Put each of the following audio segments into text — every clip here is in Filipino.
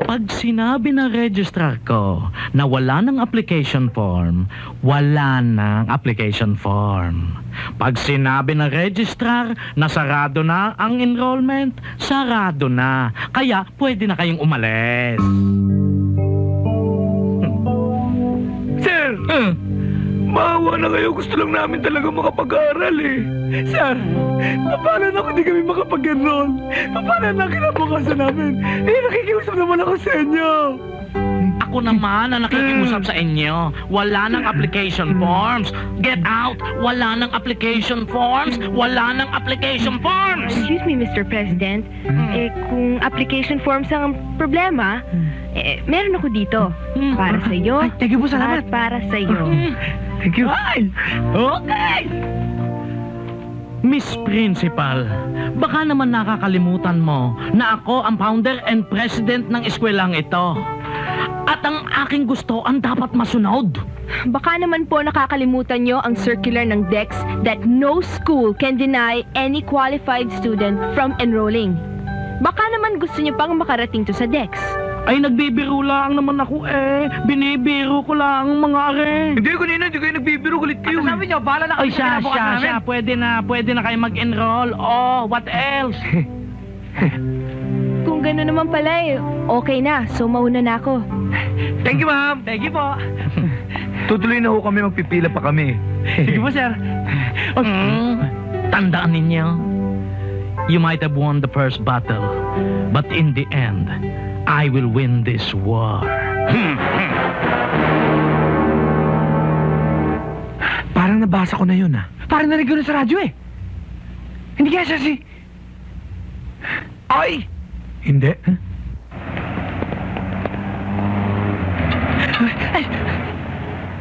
Pag sinabi ng registrar ko na wala ng application form, wala ng application form. Pag sinabi ng registrar na sarado na ang enrollment, sarado na. Kaya pwede na kayong umalis. Sir! Maawa na kayo. Gusto lang namin talaga makapag-aral eh. Sir, paano na kung di kami makapag-enroll? Paano na kinabukasan namin? Nakikiusap naman ako sa inyo. Ako naman ang nakikiusap sa inyo. Wala ng application forms. Get out! Wala ng application forms. Wala ng application forms! Excuse me, Mr. President. Kung application forms ang problema, meron ako dito. Para sa iyo. Thank you po, salamat. At para sa iyo. Thank you. Ay! Okay! Miss Principal, baka naman nakakalimutan mo na ako ang founder and president ng eskwelang ito. At ang aking gusto ang dapat masunod. Baka naman po nakakalimutan nyo ang circular ng DEX that no school can deny any qualified student from enrolling. Baka naman gusto nyo pang makarating to sa DEX. Ay, nagbibiro lang naman ako eh. Binibiro ko lang mga are. Hindi, kanina, hindi kayo nagbibiro. Galit kayo. Sabi niyo, bahala na Ay, kami siya, kinabukasan namin. siya. Pwede na kayo mag-enroll. Oh, what else? Kung gano'n naman pala okay na. So mauna na ako. Thank you, ma'am. Thank you po. Tutuloy na ho kami. Magpipila pa kami. Sige po, sir. Tandaan ninyo, you might have won the first battle, but in the end, I will win this war. Parang nabasa ko na yun, ah. Parang narinig ko na sa radyo, eh. Hindi kaya siya si... Ay! Hindi. Ay!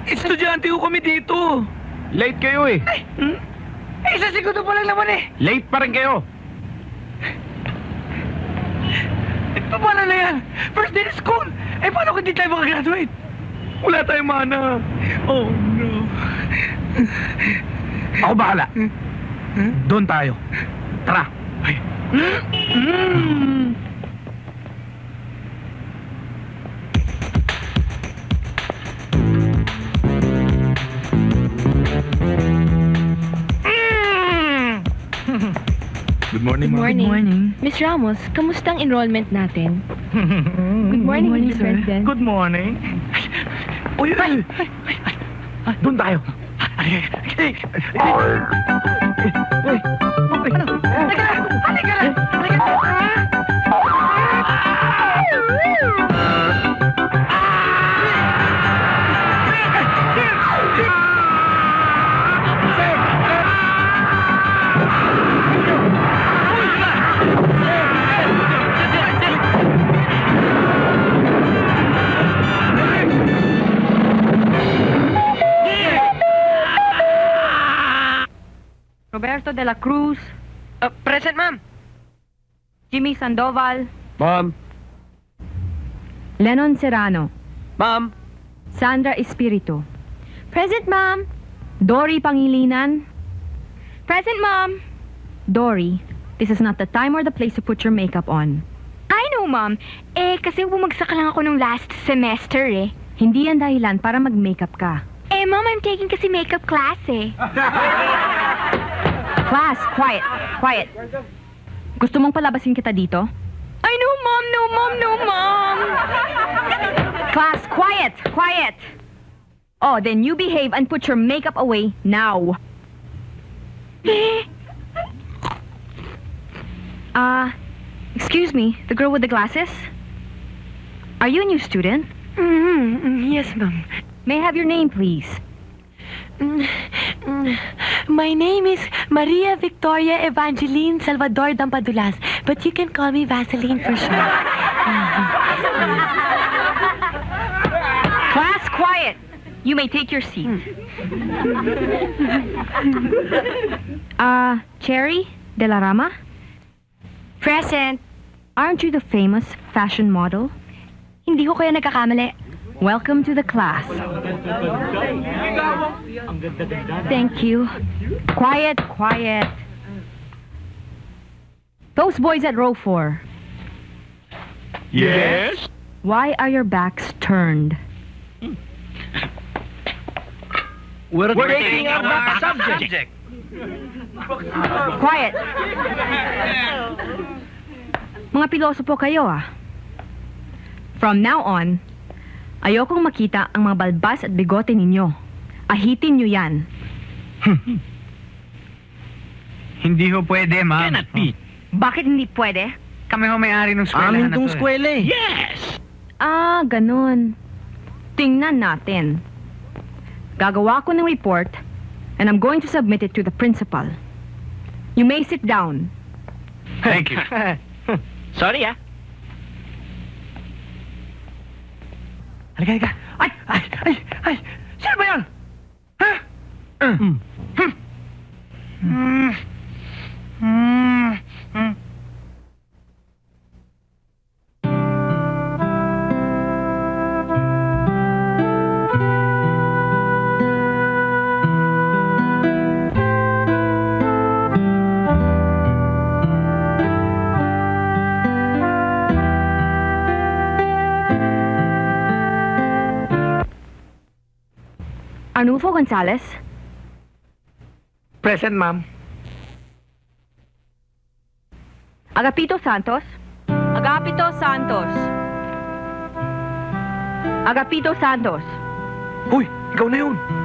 Estudyante ko kami dito. Late kayo eh. Isa segundo pa lang naman eh. Late pa rin kayo. Paano na yan? First day of school! Paano kung di tayo makagraduate? Wala tayong mana. Oh, no. Ako bahala. Doon tayo. Tara. Good morning, Good ma'am. morning. Miss Ramos, kamusta ang enrollment natin? Good morning, Mr. President. Good morning. Uy, ay! Doon tayo. Roberto de la Cruz, Present, ma'am. Jimmy Sandoval, Ma'am. Lennon Serrano, Ma'am. Sandra Espiritu, Present, ma'am. Dory Pangilinan. Present, ma'am. Dory, this is not the time or the place to put your makeup on. I know, ma'am. Kasi bumagsak lang ako nung last semester eh. Hindi yan dahilan para mag-makeup ka. Ma'am, I'm taking kasi makeup class eh. Class, quiet, quiet. Gusto mong palabasin kita dito? I know, ma'am. No, ma'am. No, ma'am. Class, quiet, quiet. Oh, then you behave and put your makeup away now. Excuse me, the girl with the glasses? Are you a new student? Yes, ma'am. May I have your name, please? My name is Maria Victoria Evangeline Salvador Dampadulas, but you can call me Vaseline for short. Class, quiet. You may take your seat. Cherry de la Rama? Present. Aren't you the famous fashion model? Hindi ko kaya nagkakamali. Welcome to the class. Thank you. Quiet, quiet. Those boys at row 4. Yes? Why are your backs turned? We're taking up our subject. Quiet! Mga pilosopo kayo From now on, ayokong makita ang mga balbas at bigote ninyo. Ahitin nyo yan. Hindi ho pwede, ma'am. Cannot be. Bakit hindi pwede? Kami ho may-ari ng eskwela Amin na tong to. skwela eh. Yes! Ganun. Tingnan natin. Gagawa ko ng report and I'm going to submit it to the principal. You may sit down. Thank you. Sorry Halika, halika. Ay! Sino ba yan? Ha? Arnulfo Gonzalez? Present, ma'am. Agapito Santos? Agapito Santos. Agapito Santos. Hoy, ikaw na yun.